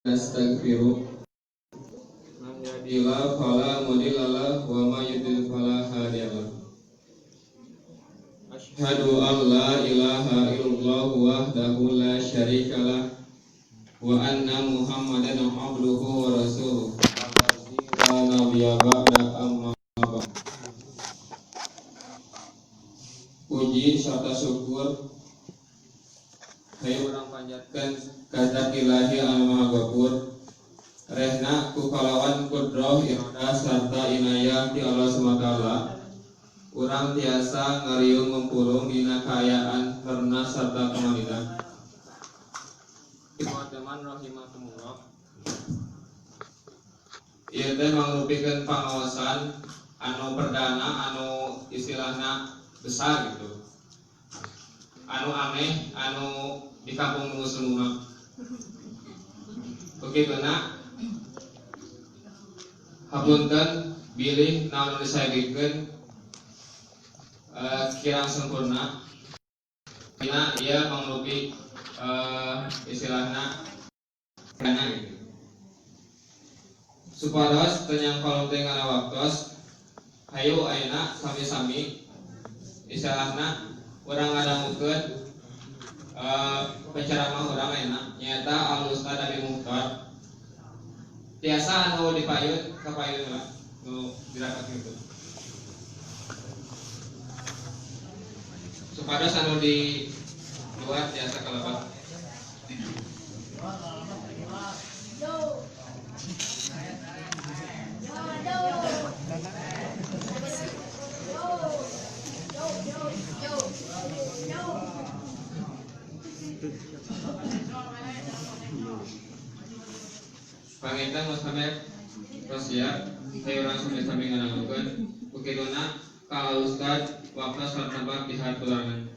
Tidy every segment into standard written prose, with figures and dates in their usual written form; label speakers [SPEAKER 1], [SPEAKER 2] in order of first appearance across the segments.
[SPEAKER 1] nastaghfiruh man yahdihillahu fala mudilla lahu wa may yudlil fala hadiya lahu asyhadu an la ilaha illallah wahdahu la syarika lah wa anna muhammadan abduhu wa rasuluh la nabiyya ba'da amma ba'd. Puji serta syukur hayu urang panjatkeun ka Zat Ilahi anu Maha Ghafur, rehna ku kalawan kudroh iradah sarta inayah ti Allah SWT urang tiasa ngariung mempurung dina kaayaan karna sarta kamalidan. Teman rahimakumullah, ieu teh mangrupikeun pangaosan anu perdana anu istilahna besar gitu, anu aneh, anu di kampung muslimah. Begituna hapunten bilih naon disayagikeun kirang sempurna dina ieu mangrupi istilahna kana gitu. Supados tenyang koloteng kana waktos hayu ayeuna sami-sami istilahna urang ngadangukeun penceramah urang ayeuna nyaeta Al Ustaz Abi Mukhtar. Tiasa anu dipayun kapayun lah nu dirakat gitu. Supados anu di luar tiasa kalabat. Panginten mustamir Rosia, saya orang sami-sami nganangkeun bukituna ka Ustaz waktu salat tambah di haturangan.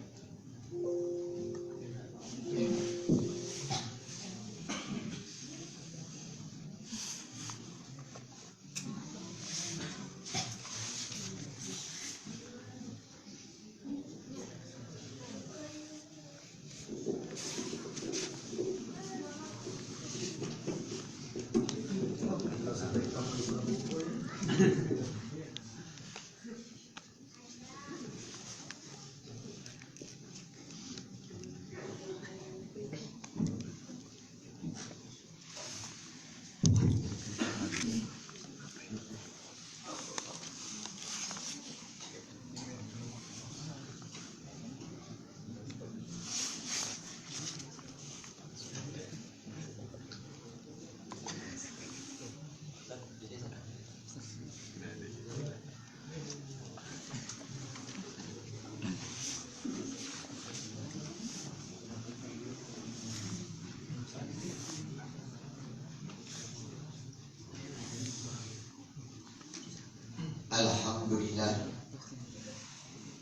[SPEAKER 2] Alhamdulillah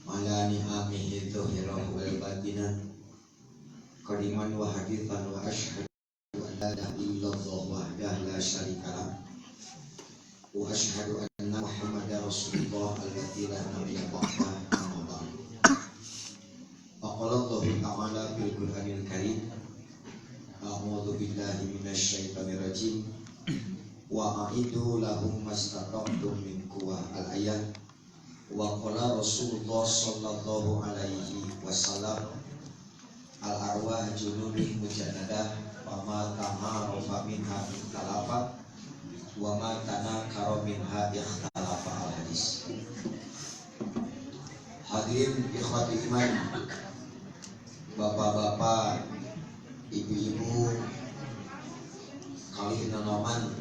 [SPEAKER 2] ala ni'amihi dhahirahu wal batinan qadiman wa hadithan wa asyhadu an la ilaha illallah wahdahu la syarikalah wa asyhadu anna muhammadar rasulullah allati la nabiyya ba'dahu amma ba'd. Qala Allahu ta'ala fil Qur'anil Karim a'udzu billahi minasy syaithanir rajim wa a'idu lahum mastata'tum min quwwah al-ayat wa qala Rasulullah sallallahu alaihi wasallam al-arwah junudun mujannadah wa ma ta'arufa minha ikhtalafa wa ma tanakara minha ikhtalafa al-hadis. Hadirin ikhwati iman, bapak-bapak, ibu-ibu, kali nanoman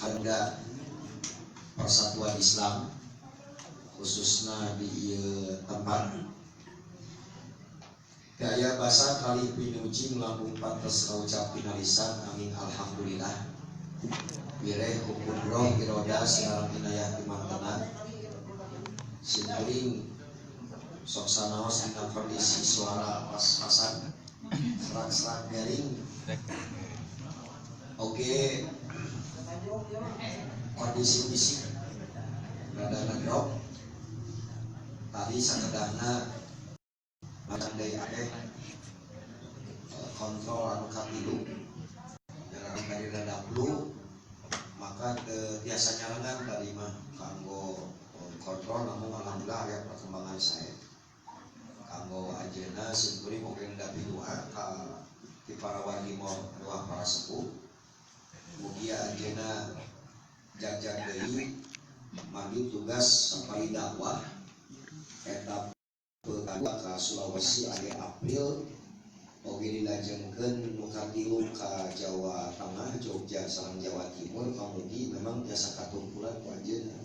[SPEAKER 2] kanda persatuan Islam khususnya di tempat gaya bahasa kali pinuji melambung pantas kaucap finalisan amin alhamdulillah bireh hukum roh iroda siaran inayah timantenan sinturing sok sanaos dina kondisi suara pas-pasan serak-serak garing oke kondisi fisik rada ngedrop tadi sakedahna macam dari akeh kontrol anu katilu flu maka biasanya lengan tadi mah kanggo kontrol, namun alhamdulillah ada perkembangan saya kanggo ajeuna simkuring mungkin da piluan ka ti para wali moal para sepuh mugi ajeuna jajan deui mandi tugas sampai dakwah eta kedua ka Sulawesi aya April oge dilajengkeun nu katilu ka Jawa Tengah, Jogja sareng Jawa Timur. Kamudi memang biasa katumpulan ku ajeuna.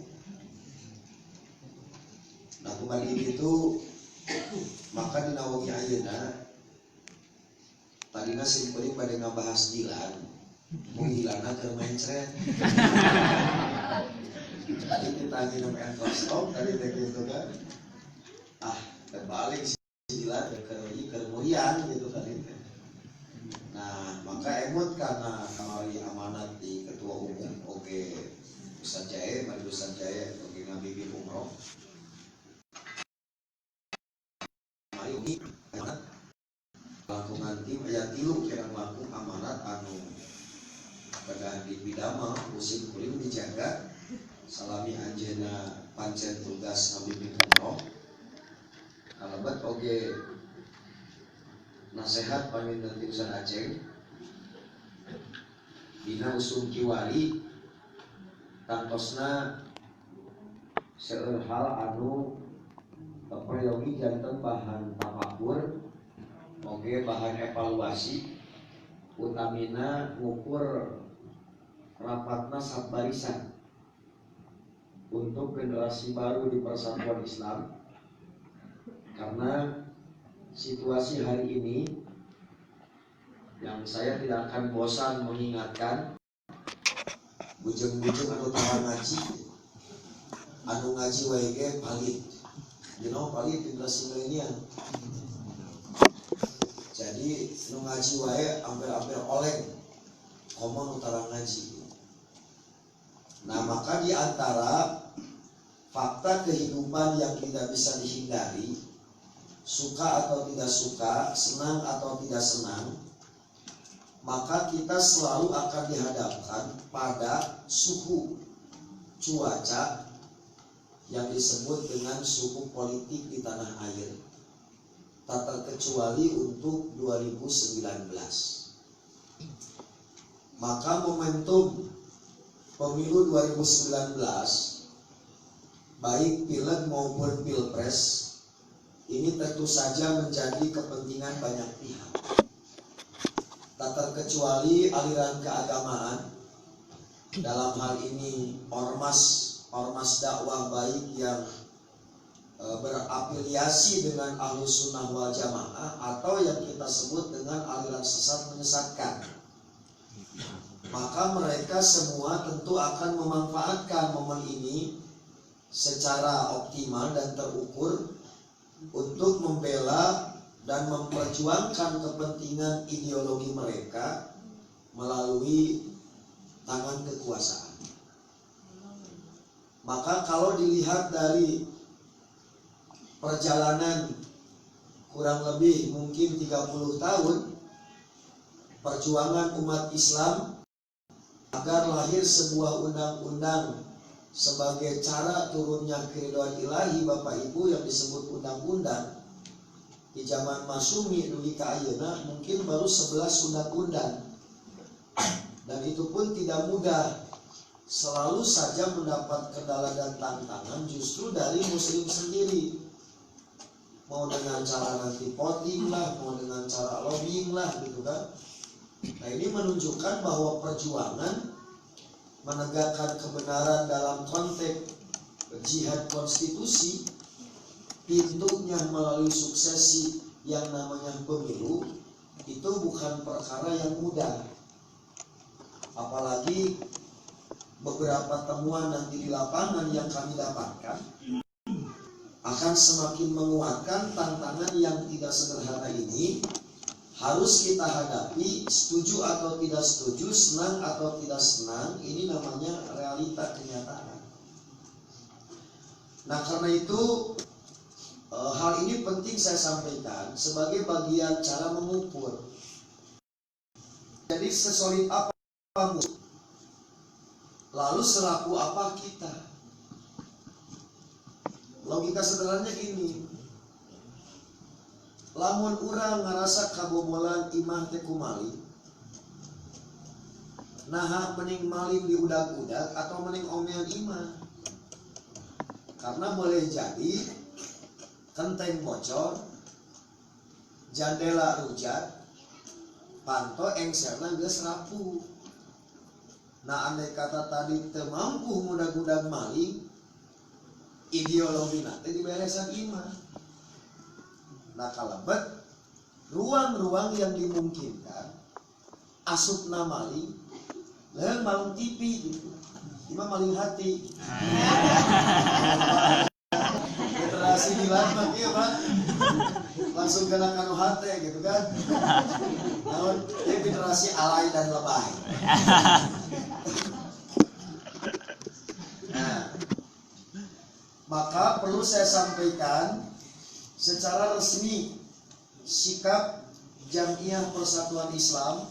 [SPEAKER 2] Nah kembali itu maka dina wagi ayeuna tadina simkuring bade ngabahas Dilan mun Dilana keur mencret tadi ditanya nama Entrostop tadi teh gitu kan terbalik si Dilan ke murian gitu tadi teh. Nah maka emut karena kamari amanat di ketua umum oke Ustaz Jae, Mari Ustaz Jae oke ngabimbing umroh mari ugi amanat langkungan tim aya 3 kira langkung amanat anu kedah di bidama musim kuring dijaga salami anjeuna pancen tugas ngabimbing umroh kalabat oge nasehat paminten ti Ustaz Aceng dina usum kiwari tantosna seueur hal anu prayogi janten bahan tafakur oge bahan evaluasi utamina ngukur rapatna sabbarisan untuk generasi baru di Persatuan Islam karena situasi hari ini yang saya tidak akan bosan mengingatkan bujeng-bujeng anu tara ngaji anu ngaji wae ge palit palit generasi milenial jadi anu ngaji wae hampir-hampir oleng komo utara ngaji. Nah maka di antara fakta kehidupan yang tidak bisa dihindari, suka atau tidak suka, senang atau tidak senang, maka kita selalu akan dihadapkan pada suhu cuaca yang disebut dengan suhu politik di tanah air, tak terkecuali untuk 2019. Maka momentum pemilu 2019 baik pileg maupun pilpres ini tentu saja menjadi kepentingan banyak pihak, tak terkecuali aliran keagamaan, dalam hal ini ormas dakwah baik yang berafiliasi dengan Ahlus Sunnah wal Jamaah atau yang kita sebut dengan aliran sesat menyesatkan. Maka mereka semua tentu akan memanfaatkan momen ini secara optimal dan terukur untuk membela dan memperjuangkan kepentingan ideologi mereka melalui tangan kekuasaan. Maka kalau dilihat dari perjalanan kurang lebih mungkin 30 tahun perjuangan umat Islam agar lahir sebuah undang-undang sebagai cara turunnya keridhaan ilahi Bapak Ibu yang disebut undang-undang di zaman Masyumi dulu ka ayeuna mungkin baru 11 undang-undang, dan itu pun tidak mudah, selalu saja mendapat kendala dan tantangan justru dari muslim sendiri, mau dengan cara nanti voting lah, mau dengan cara lobbying lah gitu kan. Nah ini menunjukkan bahwa perjuangan menegakkan kebenaran dalam konteks jihad konstitusi pintunya melalui suksesi yang namanya pemilu itu bukan perkara yang mudah. Apalagi beberapa temuan nanti di lapangan yang kami dapatkan akan semakin menguatkan tantangan yang tidak sederhana ini harus kita hadapi, setuju atau tidak setuju, senang atau tidak senang, ini namanya realita kenyataan. Nah karena itu hal ini penting saya sampaikan sebagai bagian cara mengukur. Jadi sesolid apa
[SPEAKER 3] Lalu selaku apa kita? Logika sederhananya gini. Lamun urang ngarasa kabobolan imah teh kumaling, nah mending maling di udag-udag atau mending omean imah? Karena boleh jadi kenteng bocor, jendela rujat, panto engserna geus rapuh. Nah andai kata tadi teu mampu mudag-udag maling, ideologi nanti diberesan imah. Nah kalebet ruang-ruang yang dimungkinkan asupna maling, leuh maling TV gitu, imah maling hati. Literasi dilan ieu Pak. Langsung kena kanu hate gitu kan. Namun ini literasi alay dan lebay. Nah, maka perlu saya sampaikan secara resmi sikap Jamiah Persatuan Islam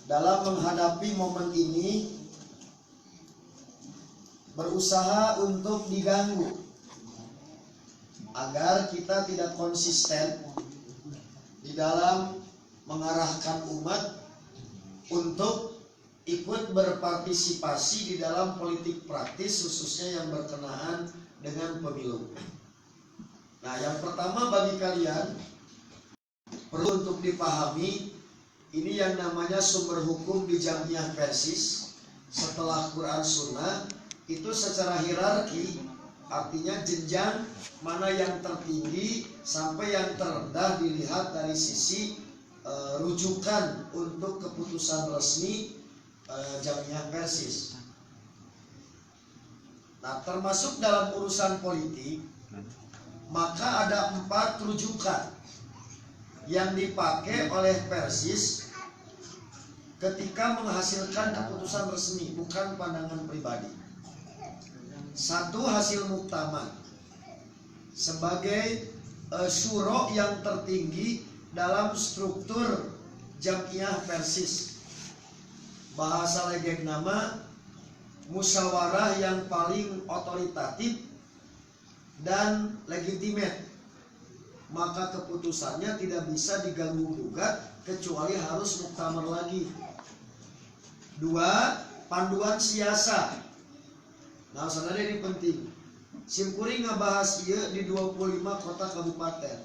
[SPEAKER 3] dalam menghadapi momen ini berusaha untuk diganggu agar kita tidak konsisten di dalam mengarahkan umat untuk ikut berpartisipasi di dalam politik praktis khususnya yang berkenaan dengan pemilu. Nah, yang pertama bagi kalian perlu untuk dipahami ini yang namanya sumber hukum di Jamiah Persis setelah Quran Sunnah itu secara hierarki, artinya jenjang mana yang tertinggi sampai yang terendah dilihat dari sisi rujukan untuk keputusan resmi Jamiah Persis. Nah, termasuk dalam urusan politik, maka ada 4 rujukan yang dipakai oleh Persis ketika menghasilkan keputusan resmi, bukan pandangan pribadi. 1, hasil muktamar sebagai syuro yang tertinggi dalam struktur Jamiah Persis. Bahasa legeg nama musyawarah yang paling otoritatif dan legitimate, maka keputusannya tidak bisa diganggu-gugat kecuali harus muktamar lagi. 2, panduan siasa. Nah, sebenarnya ini penting. Simkuring ngabahas ieu di 25 kota kabupaten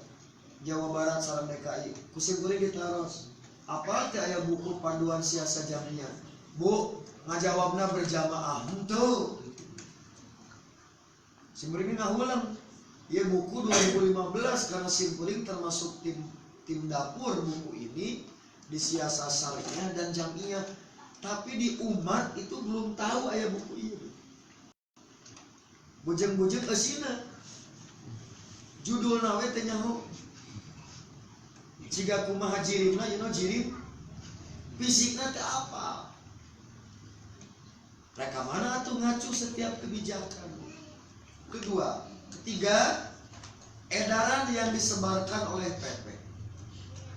[SPEAKER 3] Jawa Barat sareng DKI. Ku simkuring ditaros. Apa teh aya buku panduan siasa Jamiah? Bu, ngajawabna berjamaah. Henteu. Simkuring ngahulang. Ieu buku 2015 karena simkuring termasuk tim dapur buku ini di siasa syariah dan Jamiah. Tapi di umat itu belum tahu aya buku ini. Bujeng-bujeng esina judul nawe teh nyaho ciga kumaha jirimna jirim fisikna teh apa reka mana atuh ngacu setiap kebijakan. Ketiga, edaran yang disebarkan oleh PP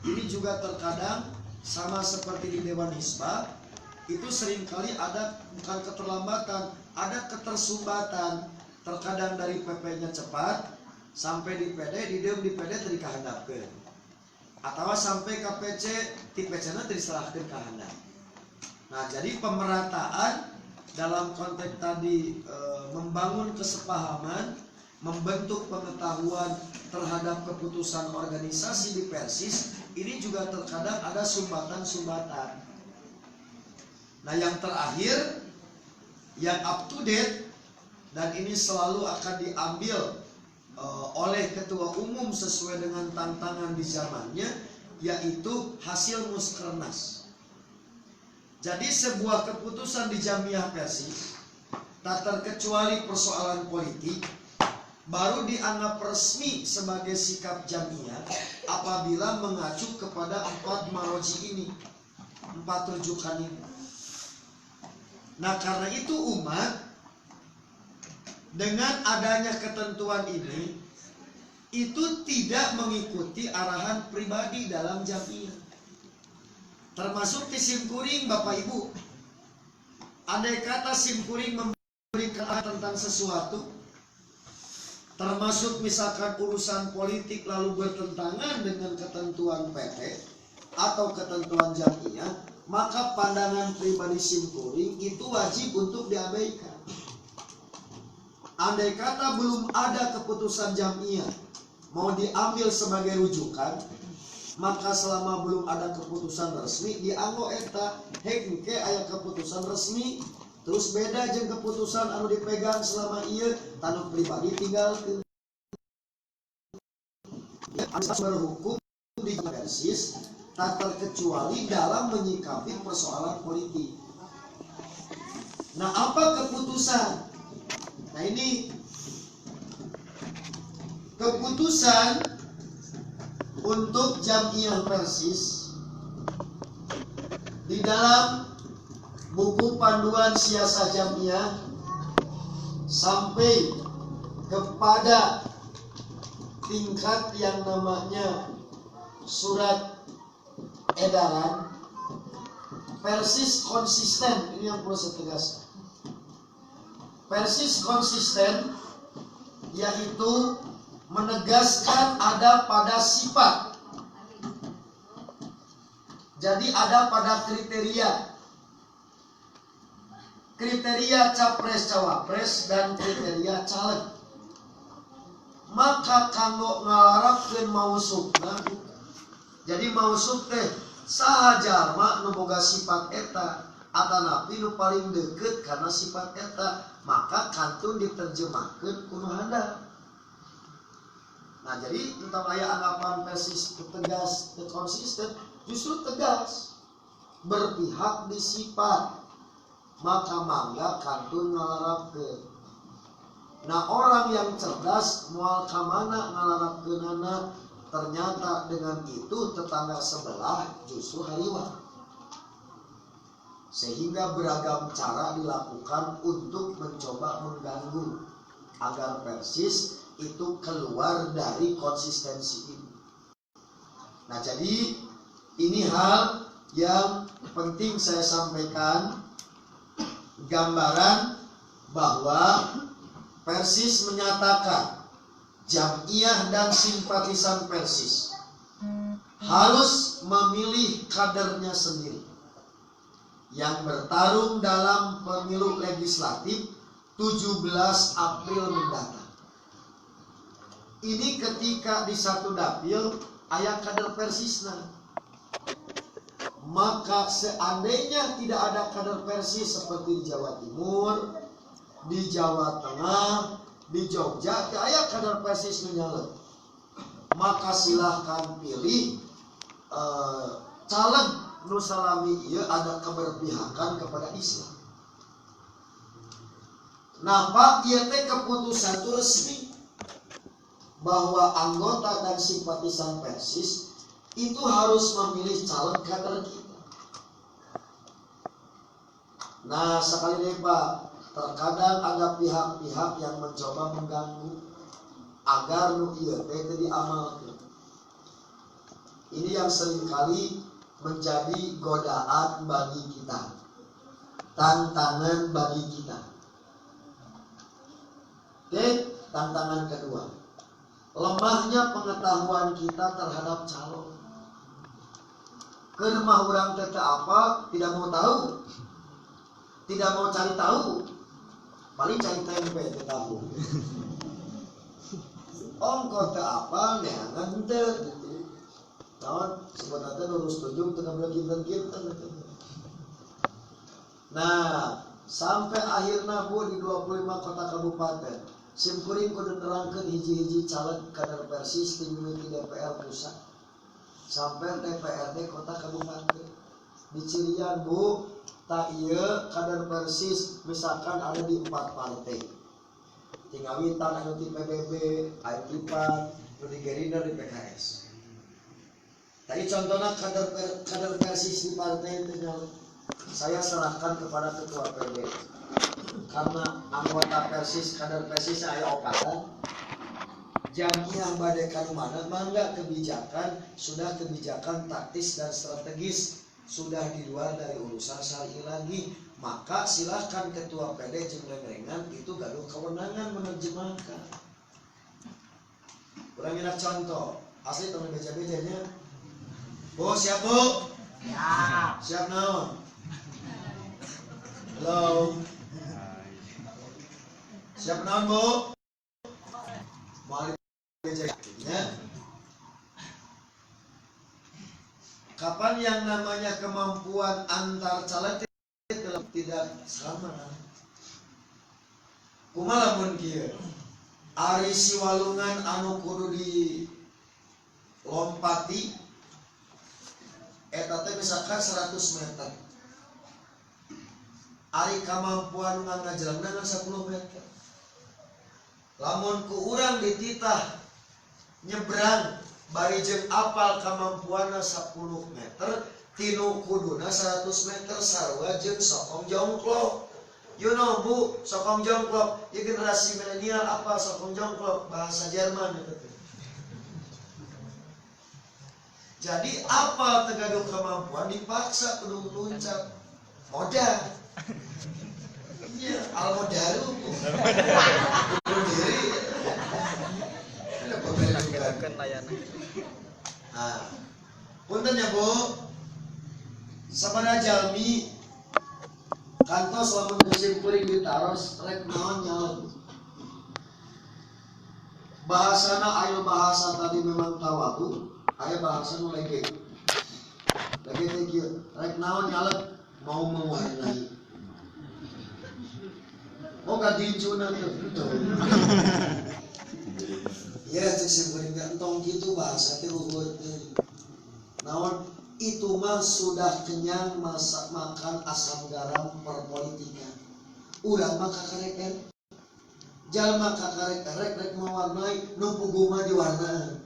[SPEAKER 3] ini juga terkadang sama seperti di Dewan Hisbah itu seringkali ada bukan keterlambatan, ada ketersumbatan. Terkadang dari PP-nya cepat sampai di PD, di PD tadi kahandapkeun. Atau sampai ke PC, di PC-nya tadi diserahkeun ka handap. Nah, jadi pemerataan dalam konteks tadi membangun kesepahaman, membentuk pengetahuan terhadap keputusan organisasi di Persis, ini juga terkadang ada sumbatan-sumbatan. Nah, yang terakhir yang up to date dan ini selalu akan diambil oleh ketua umum sesuai dengan tantangan di zamannya, yaitu hasil muskernas. Jadi sebuah keputusan di Jamiah Persis, tak terkecuali persoalan politik, baru dianggap resmi sebagai sikap Jamiah apabila mengacu kepada 4 maroji ini, 4 rujukan ini. Nah, karena itu umat dengan adanya ketentuan ini itu tidak mengikuti arahan pribadi dalam Jamiah. Termasuk di simkuring Bapak Ibu. andai kata simkuring memberikan tentang sesuatu, termasuk misalkan urusan politik lalu bertentangan dengan ketentuan PT atau ketentuan jamiah, maka pandangan pribadi simkuring itu wajib untuk diabaikan. Andai kata belum ada keputusan jamiah mau diambil sebagai rujukan, maka selama belum ada keputusan resmi dianggo eta hengke aya keputusan resmi, terus beda jeung keputusan anu dipegang selama ieu tanu pribadi tinggal ke berhukum di persis tak terkecuali dalam menyikapi persoalan politik. Nah, apa keputusan? Nah, ini keputusan untuk Jamiah Persis di dalam buku panduan siasat Jamiah sampai kepada tingkat yang namanya surat edaran Persis konsisten. Ini yang perlu saya tegaskan. Persis konsisten yaitu menegaskan ada pada sifat. Jadi ada pada kriteria capres cawapres dan kriteria caleg. Maka kanggo ngalarapkeun mausupna, jadi mausuk teh saha jalma nu boga sifat eta atanapi nu paling deukeut karena sifat eta, maka kantun diterjemahkeun kudu handap. Nah, jadi tentang aya anggapan Persis tegas, konsisten, justru tegas berpihak di sifat, maka mangga kantun ngalarapkeun. Nah, orang yang cerdas moal kamana ngalarapkeunana, ternyata dengan itu tetangga sebelah justru hariwang. Sehingga beragam cara dilakukan untuk mencoba mengganggu agar Persis itu keluar dari konsistensi ini. Nah, jadi ini hal yang penting saya sampaikan, gambaran bahwa Persis menyatakan Jamiah dan simpatisan Persis harus memilih kadernya sendiri yang bertarung dalam pemilu legislatif 17 April mendatang. Ini ketika di satu dapil aya kader Persisna. Maka seandainya tidak ada kader Persis seperti di Jawa Timur, di Jawa Tengah, di Jogja, aya kader Persis menyalep, maka silahkan pilih caleg nu salami ieu ada keberpihakan kepada Islam. Nah, Pak, ieu teh keputusan itu resmi bahwa anggota dan simpatisan Persis itu harus memilih caleg kader kita. Nah, sekali lagi Pak, terkadang ada pihak-pihak yang mencoba mengganggu agar nu ieu teh diamalkeun. Ini yang seringkali menjadi godaan bagi kita, tantangan bagi kita. Oke, tantangan kedua, lemahnya pengetahuan kita terhadap calon. Keur mah urang teh apa tidak mau tahu, tidak mau cari tahu, paling cari tempe teh tahu. Ongko teh apa neangan teh. Naon sebenarnya lurus tunjuk tengah kinten-kinten. Nah, sampai akhirnya Bu di 25 kota kabupaten simkuring kudu nerangkeun hiji-hiji caleg kader Persis di mimiti DPR pusat sampai DPRD kota kabupaten. Di Cirian Bu, tak ieu kader Persis misalkan ada di 4 partai. Tinggal Witan anu di PBB, aya Ipan, anu di Gerindra di PKS. Tadi contohnya kader Persis di partai itu saya serahkan kepada ketua PB karena anggota Persis, kader Persis aya opatan Jamiah bade kanu mana mangga kebijakan sudah kebijakan taktis dan strategis sudah di luar dari urusan syar'i lagi, maka silahkan ketua PD jeung lengrengan itu gaduh kewenangan menerjemahkan. Kurang enak contoh, asli teman beja-bejanya. Bu, siap bu?
[SPEAKER 4] Ya.
[SPEAKER 3] Siap naon? Halo. Siap naon bu? Mau bejanya. Kapan yang namanya kemampuan antar caleg tidak sama? Kumaha mun kieu? Ari siwalungan anu kudu dilompati eta teh misalkan 100 meter. Ari kemampuan ngajelengna 10 meter. Lamun ku urang dititah nyebrang bari jeung apal kemampuanna 10 meter, tinu kuduna 100 meter sarua jeung sokong jongklok. You know bu, sokong jongklok, ya generasi milenial apa sokong jongklok, bahasa Jerman itu. Jadi apa tegaduh kemampuan dipaksa kudu luncat modal. Iya, al-modalu. Bunuh diri. Ada pembelian layanan. Nah, punten ya bu, sabaraha jalmi kantos lamun kesimpeuring ditaros rek naon nyaon. Bahasana aya bahasa tadi memang tawadu, aya bahasa nu lege. Lege teh kieu, rek naon nyalet mau mewarnai. Mau gadinjuna teh. Ya cek simpeuring gantong kitu bahasa teh luhur teh. Naon itu mah sudah kenyang masak makan asam garam perpolitikan. Urang mah kakareken. Jalma kakarek rek mewarnai nu puguma diwarnaan.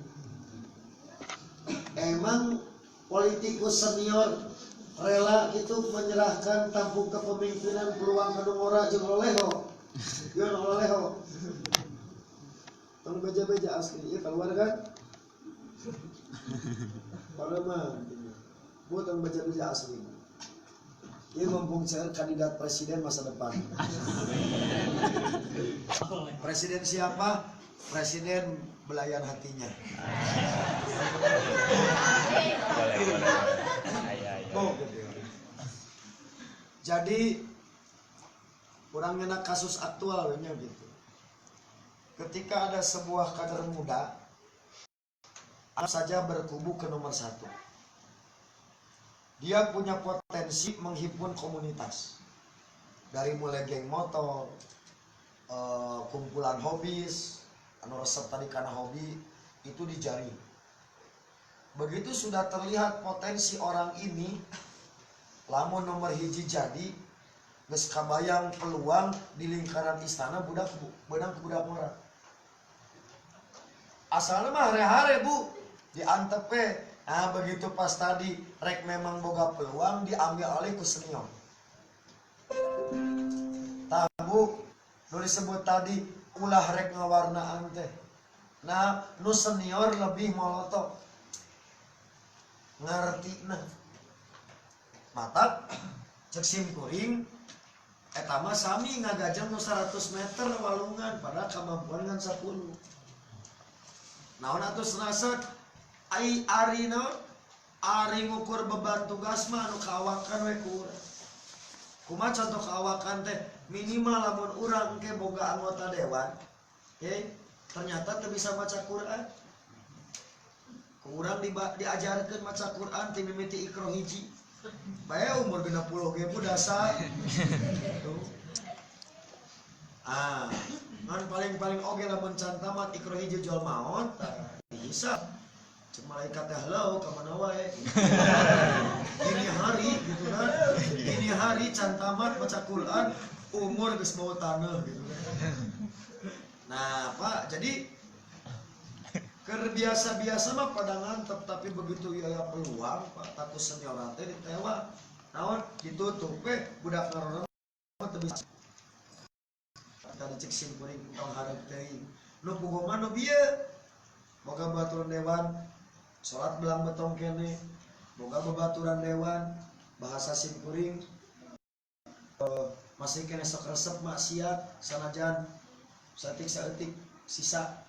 [SPEAKER 3] Emang politikus senior rela gitu menyerahkan tampuk kepemimpinan peluang kanu ora jeung loleho. Yeun loleho. Tong beja-beja asli ieu keluar kan? Pada mah buat yang beja-beja asli. Ia mumpung saya kandidat presiden masa depan. Presiden siapa? Presiden belayan hatinya. Jadi kurang enak kasus aktualnya gitu. Ketika ada sebuah kader muda saja berkubu ke nomor 1. Dia punya potensi menghimpun komunitas. Dari mulai geng motor, kumpulan hobis, anu resep tadi karena hobi, itu dijaring. Begitu sudah terlihat potensi orang ini, lamun nomor hiji jadi, geus kabayang peluang di lingkaran istana budak orang. Asalnya mah hare-hare bu, diantepe. Nah begitu pas tadi rek memang boga peluang diambil alih ku senior. Tabu nu disebut tadi ulah rek ngawarnaan teh. Nah nu senior lebih molotok ngartina. Mata cek simkuring eta mah sami ngagajang nu 100 meter walungan pada kemampuan ngan 10. Naon atuh senasad ai ari ngukur beban tugas mah anu kaawakan we ku urang. Kumaha contoh kaawakan teh minimal lamun urang engke boga anggota dewan, ternyata teu bisa maca Quran. Ku urang diajarkeun maca Quran ti mimiti ikro hiji. Bae umur 60 ge budasa. Ngan paling oge lamun can tamat ikro hiji jual maot, bisa. Cek malaikat teh halo ka mana wae. Ini hari gitu kan. Ini hari can tamat baca Quran, umur geus bau taneuh gitu kan. Nah, Pak, jadi keur biasa-biasa mah pada ngantep tapi begitu aya peluang, Pak, takut senior teh ditewa. Naon ditutup we budak ngarono teu bisa. Tadi cek simkuring tong hareup teuing. Nu pugoma nu bieu. Boga baturan dewan salat belang betong kene boga babaturan dewan bahasa simkuring masih kena sok resep maksiat sanajan satik saeutik sisa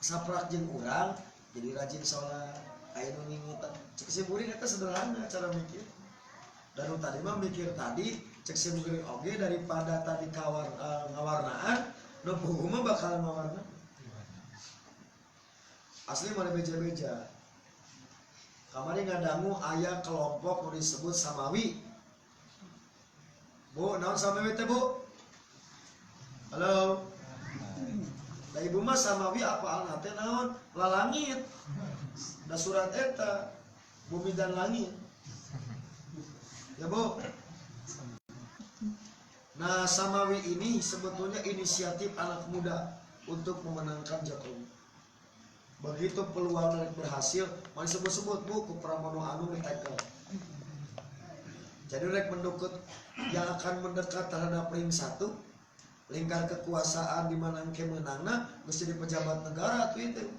[SPEAKER 3] saprak jeung urang jadi rajin sholat aya nu ngingetan cek simkuring eta sederhana cara mikir dan tadi mah mikir tadi cek simkuring oge daripada tadi ngawarnaan nu puguh mah bakal ngawarna asli mana beja-beja kamari ngadangu aya kelompok nu disebut Samawi. Bu, naon Samawi teh Bu? Halo. Da ibu mah Samawi apaalna teh naon? Lalangit. Da surat eta bumi dan langit. Ya Bu. Nah, Samawi ini sebetulnya inisiatif anak muda untuk memenangkan Jokowi. Begitu peluang berhasil, mau disebut-sebut Bu ku Pramono Anung ditekel. Jadi rek mendukut yang akan mendekat terhadap ring 1, lingkar kekuasaan di mana engke menangna geus jadi pejabat negara tuh itu.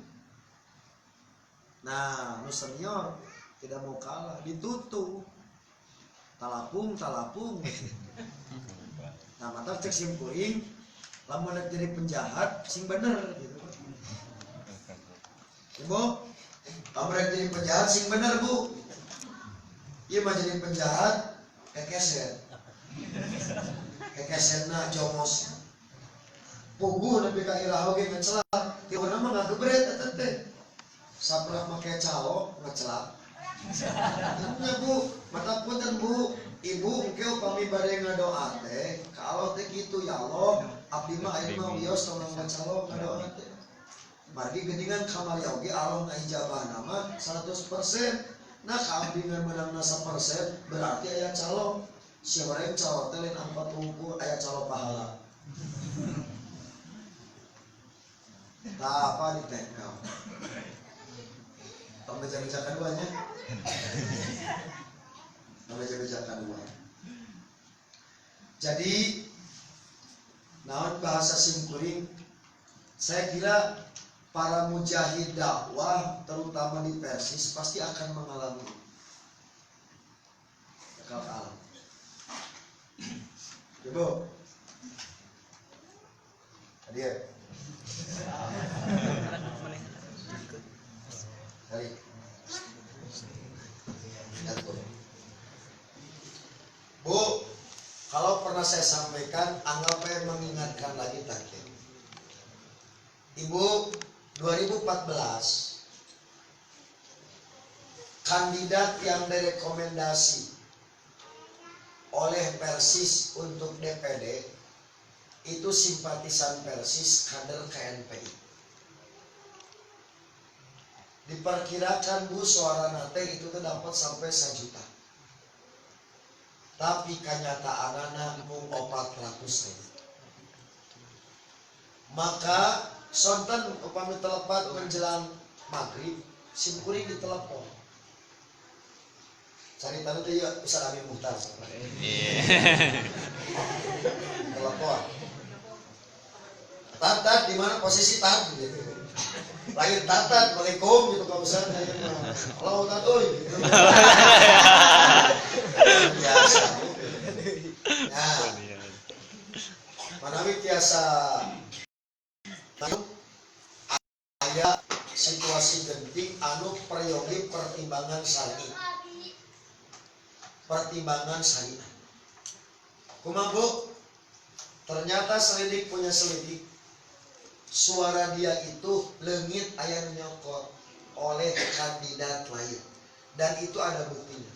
[SPEAKER 3] Nah, nu senior tidak mau kalah, ditutup. Talapung. Nah, mata cek simkuring, lamun jadi penjahat sing bener gitu. Bu, kamu jadi penjahat sing bener Bu. Iya mah jadi penjahat kekeset na jomos pugu nepi ka irah oge ngecelak ti urang mah ngagebret eta teh saprak make calo ngecelak nya Bu mata punten Bu ibu engke upami bade ngadoa teh ka Allah teh kitu ya Allah abdi mah aya mah wios tong ngacalo ngadoa teh margi geuningan kamari oge Allah ngaijabah nama 100%. Nah abdi menang na 1% berarti aya calo. Siapa yang calo teh lain 40 aya calo pahala. Tah apa ditekel. Pembeja-bejakan duanya. Pembeja-bejakan dua. Jadi naon bahasa simkuring saya kira para mujahid dakwah terutama di Persis pasti akan mengalami kekalahan. Ibu, hadir. Kali. Bu, kalau pernah saya sampaikan, anggap saya mengingatkan lagi takdir. Ibu 2014 kandidat yang direkomendasi oleh Persis untuk DPD itu simpatisan Persis kader KNPI. Diperkirakan Bu suara nate itu dapat sampai 1 juta. Tapi kenyataannya mung 400.000. Maka sonten upami telepat menjelang maghrib simkuring ditelepon cari tahu teh ya Ustaz Amin Muhtar telepon Tatat di mana posisi Tat gitu lahir Tatat Waalaikum gitu Pak Ustaz kalau Tat euy gitu biasa nah manawi tiasa aya situasi genting anu peryogi pertimbangan syar'i. Kumaha Bu? Ternyata selidik punya selidik. Suara dia itu leungit aya nu nyokot oleh kandidat lain dan itu ada buktinya.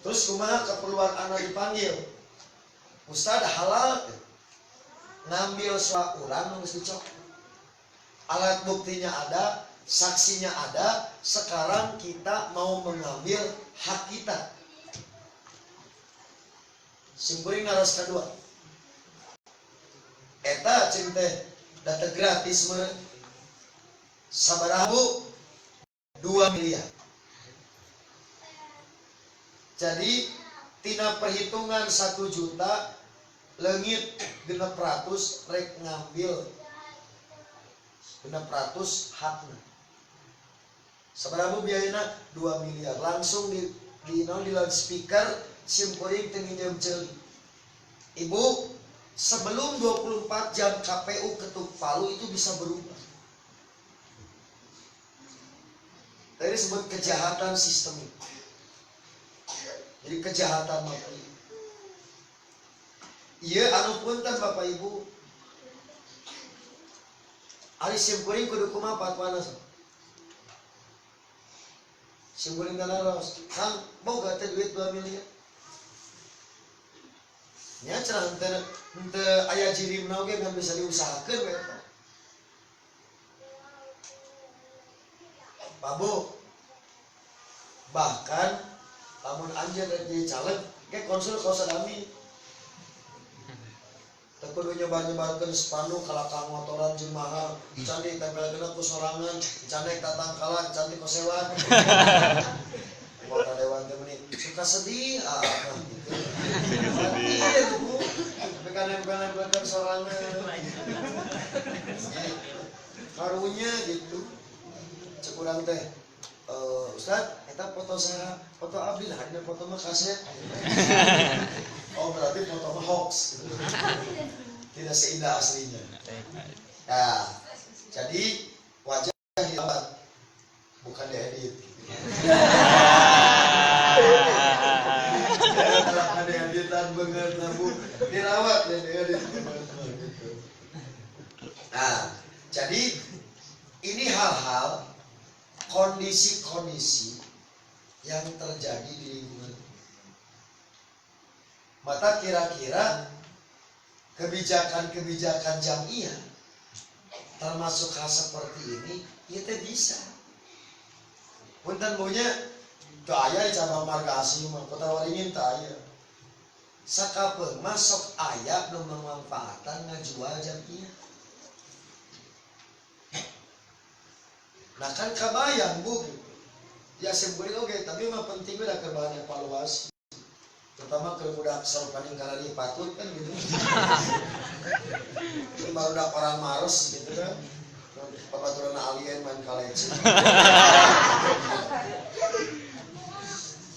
[SPEAKER 3] Terus kumaha keperluan anak dipanggil? Ustaz halal ngambil suara urang nu geus dicok. Alat buktinya ada, saksinya ada, sekarang kita mau mengambil hak kita. Simkuring ngaros kadua. Eta cing teh data gratis mah sabaraha Bu? 2 miliar. Jadi tina perhitungan 1 juta leungit 600 rek ngambil 600 hakna. Seberapa biayana 2 miliar langsung di loudspeaker simkuring tenginjem celi. Ibu, sebelum 24 jam KPU ketuk palu itu bisa berubah. Tadi disebut kejahatan sistemik. Jadi kejahatan mati. Iya, anu punten Bapak Ibu. Ari simkuring kudu kumaha patwana. Simkuring kanaros, Kang, boga teh duit 2 miliar. Nya cenah henteu aya jirimna oge ngan bisa diusahakeun we eta. Pak Bu, bahkan lamun anjeun jadi caleg ge konsul ka sadami. Teu kudu nyebar-nyebarkeun spanduk kalakang motoran jeung mahal, can ditempelkeun ku sorangan, can naik tatangkalan, can ti kosewan. Kota dewan teh meuni suka sedih sedih Bu, bekan nempel-nempelkeun sorangan. Karunya gitu. Cek urang teh, Ustaz, eta foto saya, foto abdi lah, dina foto mah kaset. Oh berarti foto mah hoax, tidak seindah aslinya. Nah, jadi wajah dirawat, bukan diedit. Kalau ada editan banget, nabu dirawat dan diedit. Nah, jadi ini hal-hal kondisi-kondisi yang terjadi di lingkungan. Maka kira-kira kebijakan-kebijakan jamiah termasuk hal seperti ini kita bisa. Punten punya teu aya di cabang marga asli mah Kota Waringin teu aya. Sakapeung masuk aya nu memanfaatan ngajual jamiah. Nah kan kabayang Bu, ya simkuring oge, tapi mah penting udah ke bahan evaluasi. Terutama ke budak sarupaning karani patut kan gitu. Baru udah orang maros gitu kan. Papaturan alien main kaleci.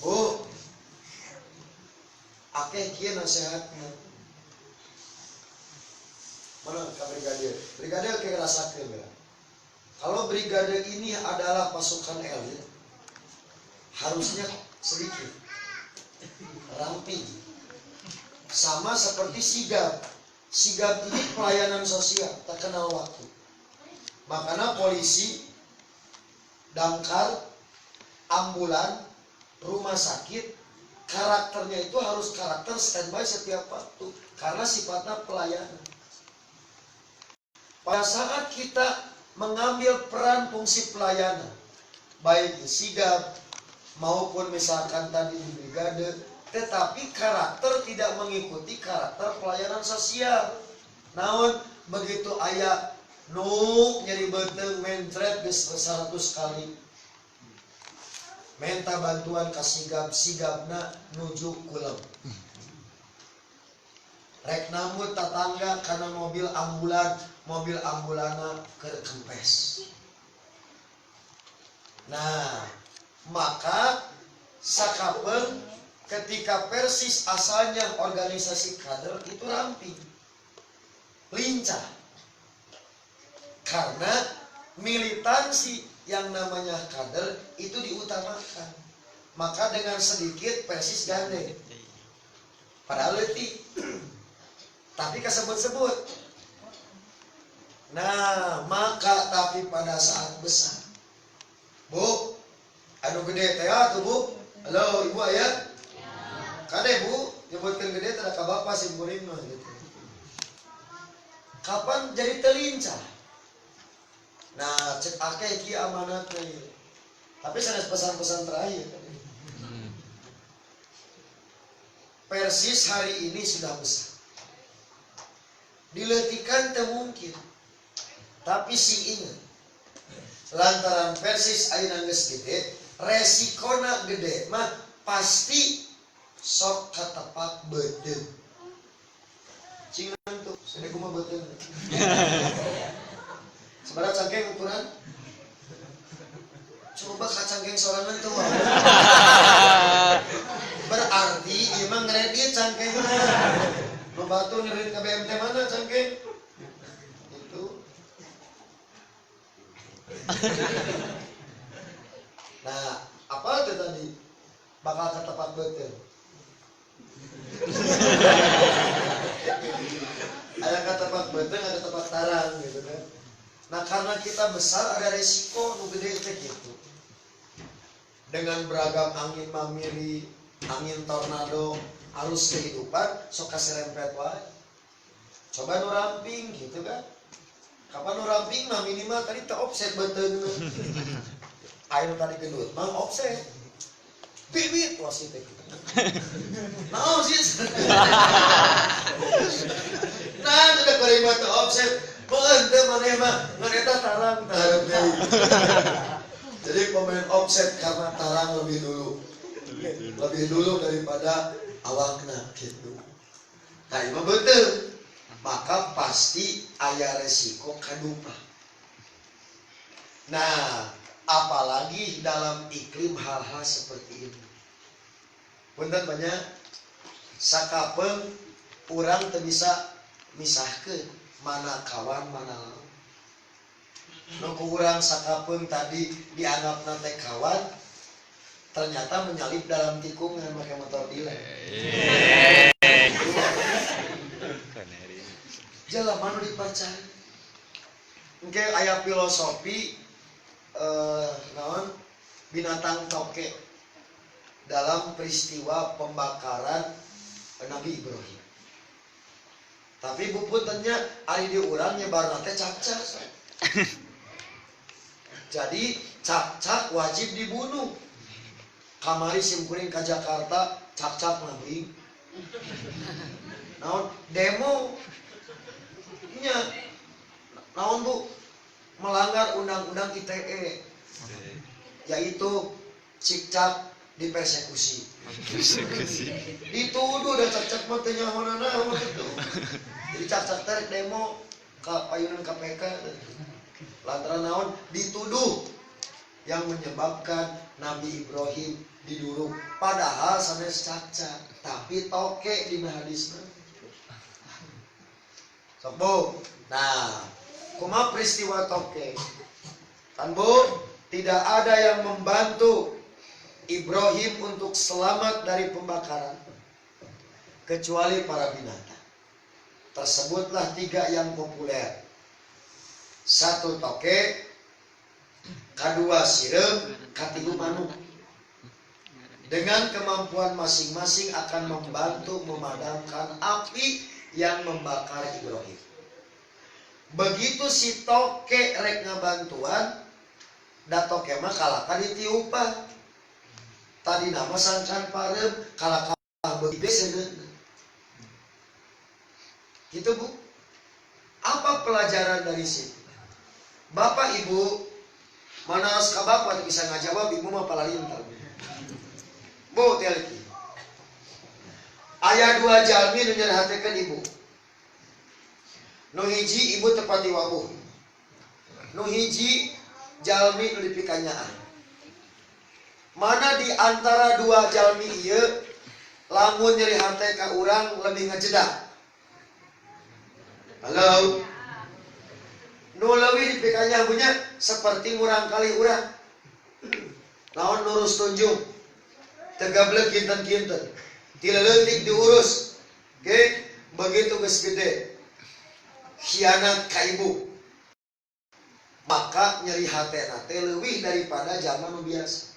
[SPEAKER 3] Bu, akeh kieu nasehatna. Mana ka brigadir? Brigadir kayak ngerasakeun ya. Kalau brigade ini adalah pasukan elit, harusnya sedikit ramping. Sama seperti sigap. Sigap ini pelayanan sosial, tak kenal waktu. Makanya polisi, damkar, ambulan, rumah sakit, karakternya itu harus karakter standby setiap waktu. Karena sifatnya pelayanan. Pada saat kita mengambil peran fungsi pelayanan, baik di sigap maupun misalkan tadi di brigade, tetapi karakter tidak mengikuti karakter pelayanan sosial. Namun begitu aya nu nyeri beuteung mentret geus 100 kali minta bantuan ka sigap, sigapna nuju kulem. Rek nambut tatangga karena mobil ambulana ke kempes. Nah, maka sakapeung ketika Persis asalnya organisasi kader itu ramping, lincah. Karena militansi yang namanya kader itu diutamakan. Maka dengan sedikit Persis gandeng. Padahal letih. Tapi kesebut-sebut. Nah, maka tapi pada saat besar, Bu, anu gede teh tuh Bu. Halo, Ibu aya? Kade Bu, nyebutkeun gede teh ka bapak simkuring mah gitu. Kapan jadi telincah? Nah, cek akeh kieu amanat teh. Tapi sanes pesan-pesan terakhir. Persis hari ini sudah besar. Diletikan teu mungkin. Tapi si ingat, lantaran Persis ayeuna geus gede, resikona gede mah pasti sok katepak beudeuh. Cing tuh, sedek kumaha beudeuh. Seberapa cangkeng ukuran? Coba kacangkeng sorangan tuh. Berarti emang ngeredit cangkengnya. Lo batu ngeredit ke BMT mana cangkeng? Itu. Nah, apa itu tadi? Bakal ke tempat betul. Ada ke tempat betul, ada tempat tarang gitu kan. Nah, karena kita besar ada resiko nu gede gitu. Dengan beragam angin mamiri, angin tornado, arus kehidupan, sok kaserempet wae. Coba nu ramping gitu kan. Kapan nu ramping mah minimal tadi teu offset beuteun. Ayo tadi gendut, mang offset. Bibit wasit teh. Naon sih? Nah, udah kelima teu offset. Beun teu maneh mah ngan eta tarang tarep deui. Jadi pemain offset karena tarang lebih dulu daripada awakna gitu. Nah, itu betul. Maka pasti aya resiko kadupa. Nah, apalagi dalam iklim hal-hal seperti ini. Punten banyak sakapeung urang teu bisa misahkeun mana kawan mana lawan. Nu ku urang sakapeung tadi dianggap teh kawan, ternyata menyalip dalam tikungan pakai motor dealer. Jelema nu dipercaya. Engke aya filosofi naon binatang toke dalam peristiwa pembakaran Nabi Ibrahim. Tapi bupuntennya ari di urang nyebarna teh cacak. Jadi cak-cak wajib dibunuh. Kamari simkuring ke Jakarta cak-cak nabing. Naon demo nya naon Bu melanggar undang-undang ITE yaitu cik-cak dipersekusi. Dituduh dan cak-cak mah teu nyaho-naon itu. Jadi cak-cak teh demo ka payunan KPK lantaran naon dituduh yang menyebabkan Nabi Ibrahim diduruk padahal sanes cak-cak tapi toke dina hadisna. Sok Bu. Nah, kumaha peristiwa toke? Kan Bu, tidak ada yang membantu Ibrahim untuk selamat dari pembakaran kecuali para binatang. Tersebutlah 3 yang populer. 1 toke, 2 sireum, 3 manuk. Dengan kemampuan masing-masing akan membantu memadamkan api yang membakar Ibrahim. Begitu si toke rek ngabantuan, da toke mah kalaka ditiupan. Tadi nama sangkan parem kalaka begitu segeuna. Gitu Bu. Apa pelajaran dari situ? Bapak Ibu, mana harus ke Bapak bisa ngajawab, Ibu mah palalintar. Bu, teleki. Aya 2 jalmi nu nyerahatekeun Ibu. Nu hiji Ibu tepati wabuh. Nu hiji jalmi nu dipikanyaan. Mana di antara 2 jalmi ieu lamun nyeri hate ka urang lebih ngajedak? Halo. Nu leuwih dipikanya punya seperti murang kali urang. Naon nurus tunjung. Tegablek kinten-kinten. Tileleutik diurus. Oke, begitu geus gede. Khianat ka ibu. Maka nyeri hatena teh leuwih daripada zaman nu biasa.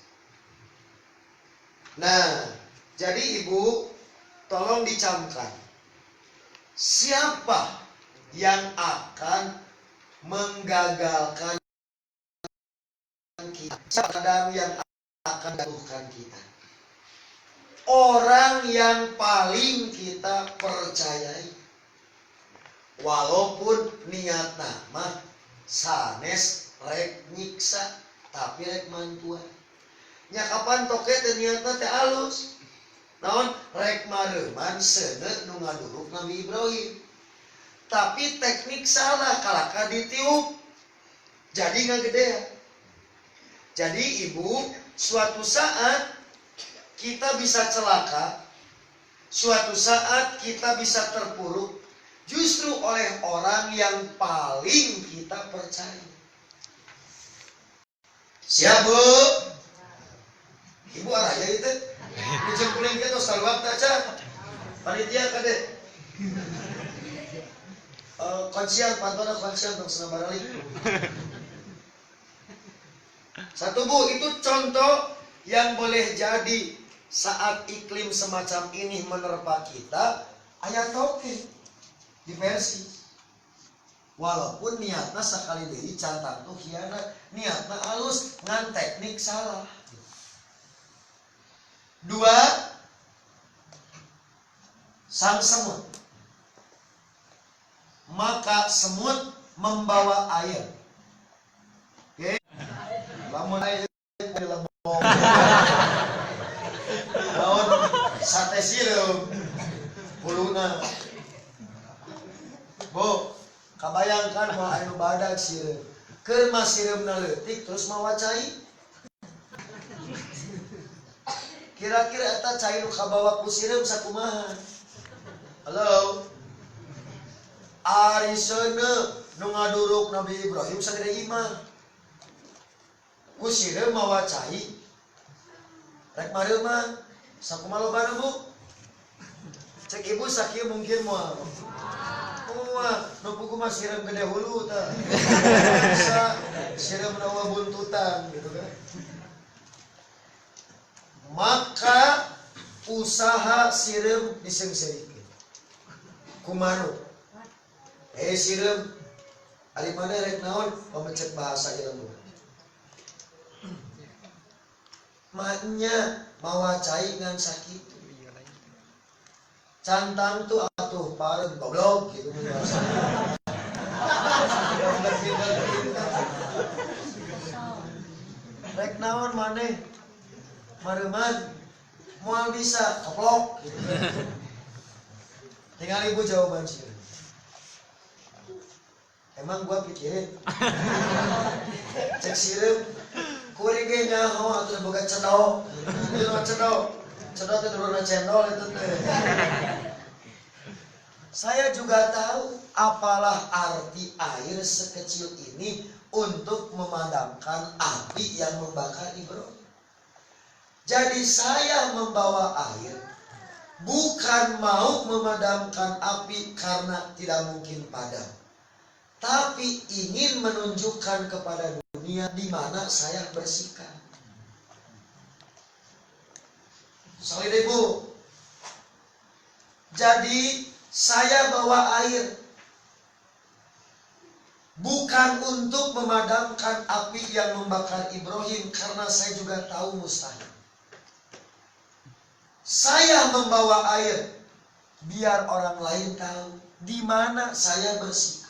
[SPEAKER 3] Nah, jadi Ibu tolong dicamkan. Siapa yang akan menggagalkan kita? Siapa yang akan jatuhkan kita? Orang yang paling kita percayai. Walaupun niatna mah sanes rek nyiksa tapi rek mantuan. Nya kapan toke teh niatna teh alus. Naon rek mareuman seuneu nu ngaduruk Nabi Ibrahim. Tapi teknik salah kalaka ditiup. Jadi ngagedean. Jadi ibu, suatu saat kita bisa celaka, suatu saat kita bisa terpuruk justru oleh orang yang paling kita percaya. Siap bu? Ibu arah ya itu? Dijempulin ke terus kalau waktu aja. Panitia kade. Konsian, pantona konsian dong senang baralik. Satu bu, itu contoh yang boleh jadi saat iklim semacam ini menerpa kita, ayat toke di versi. Walaupun niatnya sekali deui cantan tuh hianat, niatnya halus ngan teknik salah. Dua, sang semut. Maka semut membawa air. Oke. Lamun air di lembong. Naon sate sirup. Puluna. Bu, kabayangkan mau anu badak sirup. Keur mah sirupna leutik terus mawa cai. Kira-kira eta cai nu kabawa ku sirup sakumaha? Halo. Ari seuneu nu ngaduruk Nabi Ibrahim sagede imah. Ku sirup mawa cai. Rek mareu mah sakumaha lobana bu? Cek ibu sakieu mungkin moal. Wah, nu pugu mah sirup gede hulu tah. Bisa sirup nawa buntutan gitu kan. Maka usaha sirup disengseikeun. Kumaha? Sirup ari mana rek naon pamecek bahasa ilmu. Maknya mawa cai ngan sakitu. Cantang tuh atuh pareng goblok gitu bahasa. Rek naon maneh? Mareuman moal bisa keplok gitu. Tinggal ibu jawaban sih. Emang gua pikirin. Cek sirup kuring ge nyaho atuh boga cendol. Cendol teh duruna cendol itu teh. Saya juga tahu apalah arti air sekecil ini untuk memadamkan api yang membakar Ibrahim. Jadi saya membawa air bukan mau memadamkan api karena tidak mungkin padam, tapi ingin menunjukkan kepada dunia di mana saya bersikap. Solid ibu. Jadi saya bawa air bukan untuk memadamkan api yang membakar Ibrahim karena saya juga tahu mustahil. Saya membawa air biar orang lain tahu di mana saya bersikap.